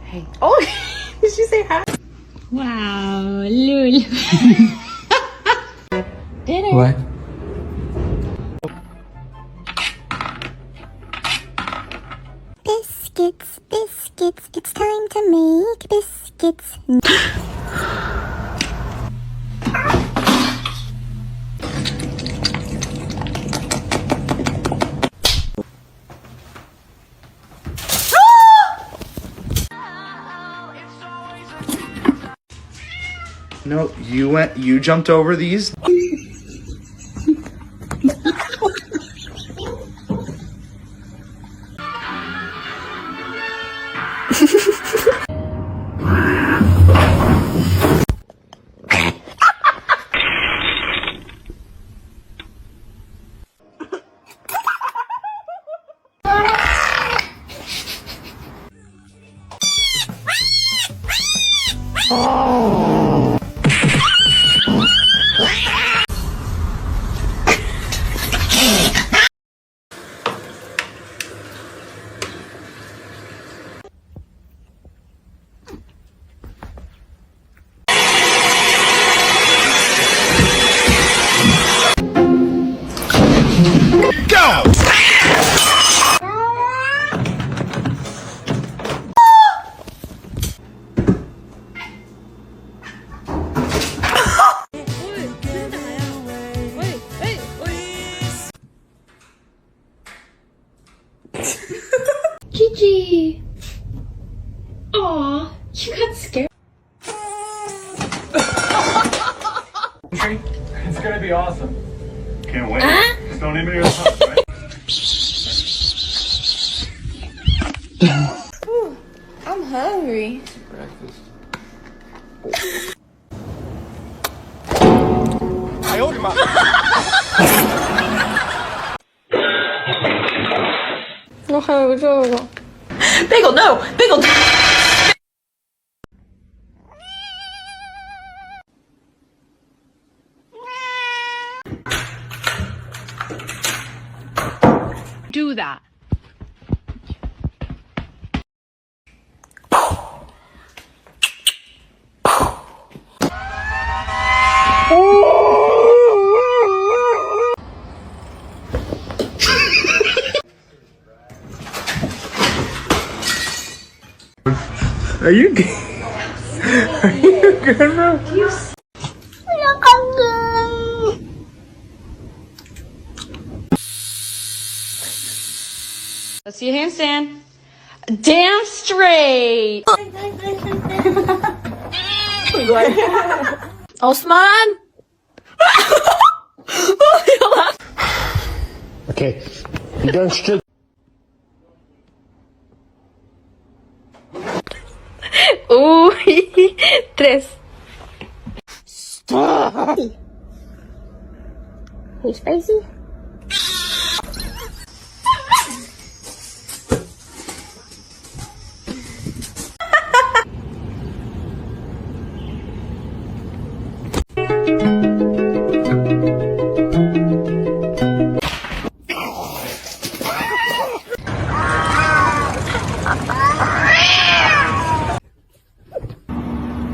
Hey. Oh, did she say hi? Wow, Lulu. Dinner. What? Biscuits, biscuits, it's time to make biscuits. No, you jumped over these. Gigi. Aw, you got scared. It's gonna be awesome. Can't wait. Just don't even get touch, right? Ooh, I'm hungry. Breakfast. I owed him up. Bagel, no! Bagel! Do that. Are you good? Are you good, bro? Let's see a handstand. Damn straight. Osman! Okay. You done stood. Tres. You spicy?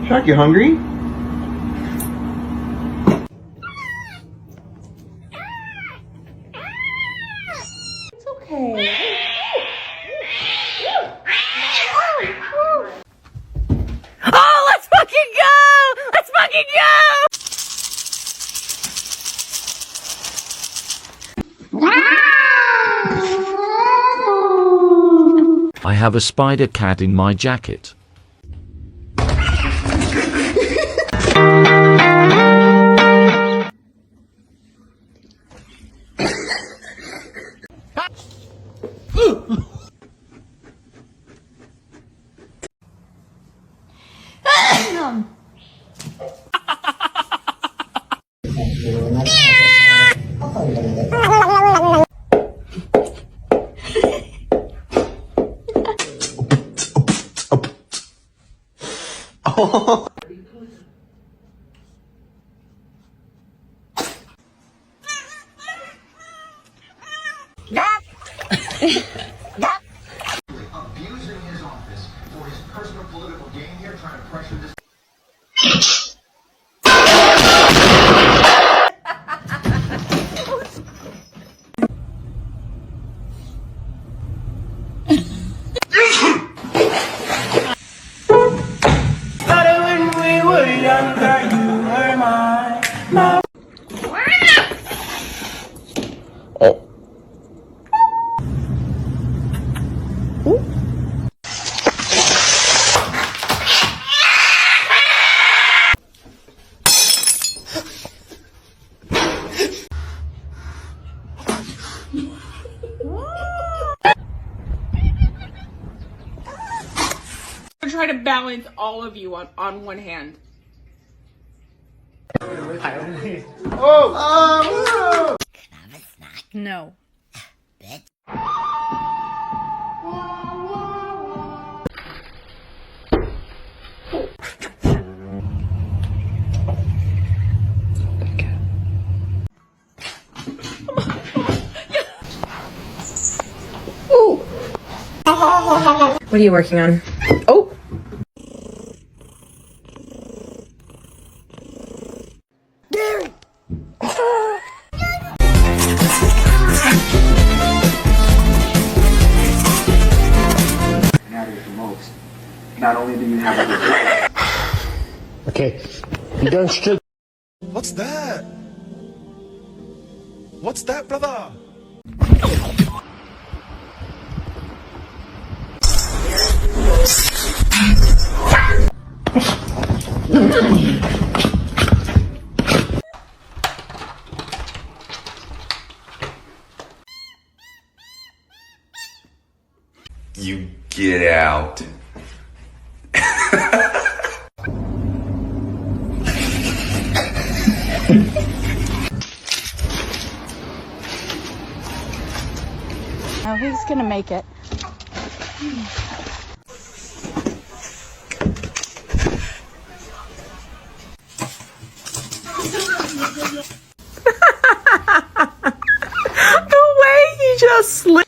Shark, you hungry? It's okay. Oh, let's fucking go! Let's fucking go! I have a spider cat in my jacket. Abusing his office for his personal younger, you were mine. Try to balance all of you on one hand. No. What are you working on? Oh! Most. Not only do you have a okay, you don't strip. What's that? What's that, brother? You get out. Now who's gonna make it? The way he just slipped.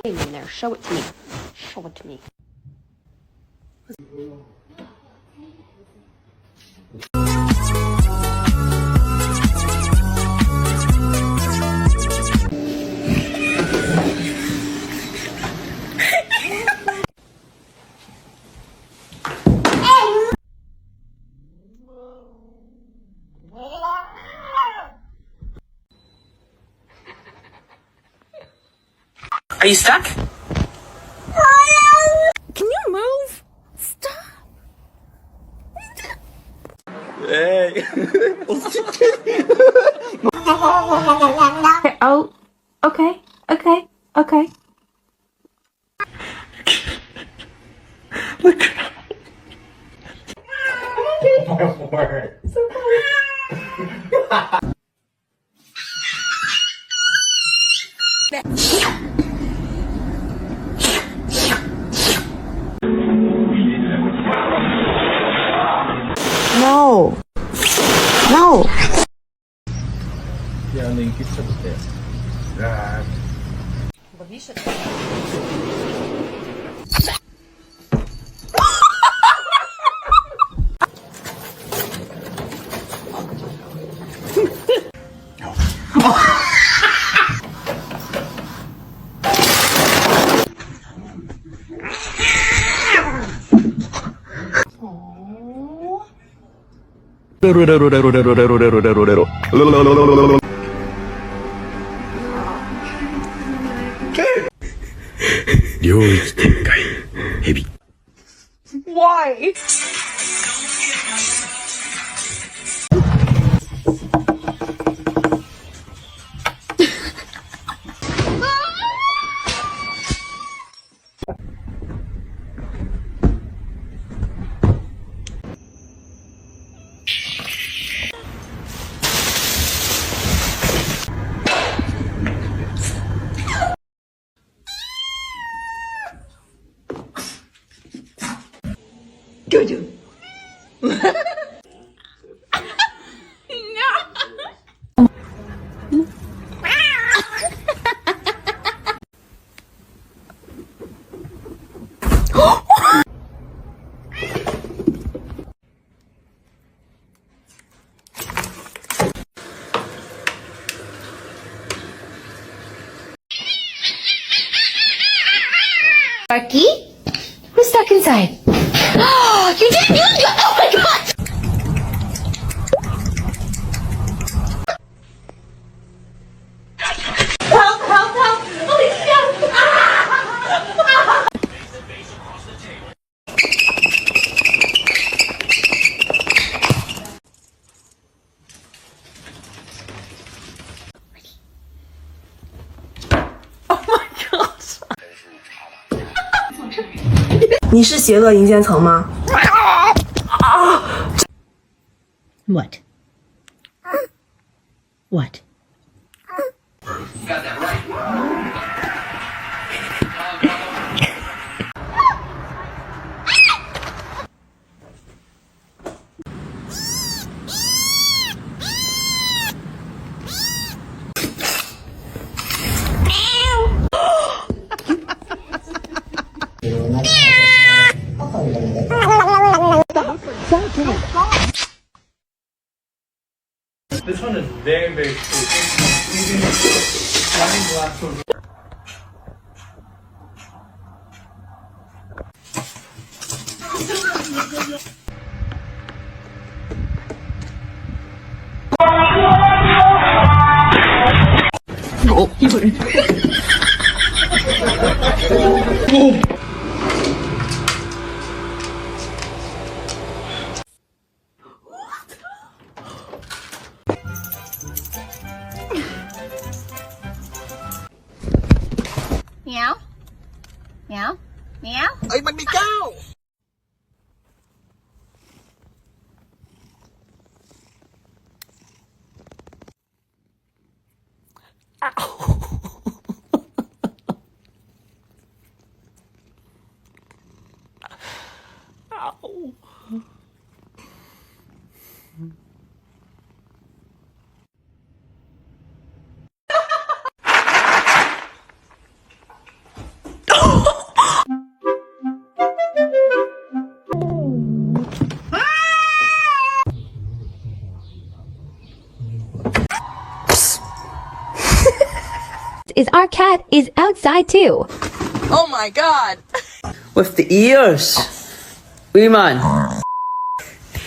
In there, show it to me. Show it to me. Are you stuck? Can you move? Stop. Hey. Oh, okay, okay, okay. My word. No. No. Yan yung kids sa buti. Right. Why? Jojo. Sparky? Who's stuck inside? Oh, you didn't use your... Oh my god! Help, help, help! Please help! Ah! Oh my god. 你是邪恶银渐层吗？ What? What? This one is very, very cool. Meow? Meow? Meow? เอ้ยมันมีเก้า Is our cat is outside too. Oh my god. With the ears. Uman.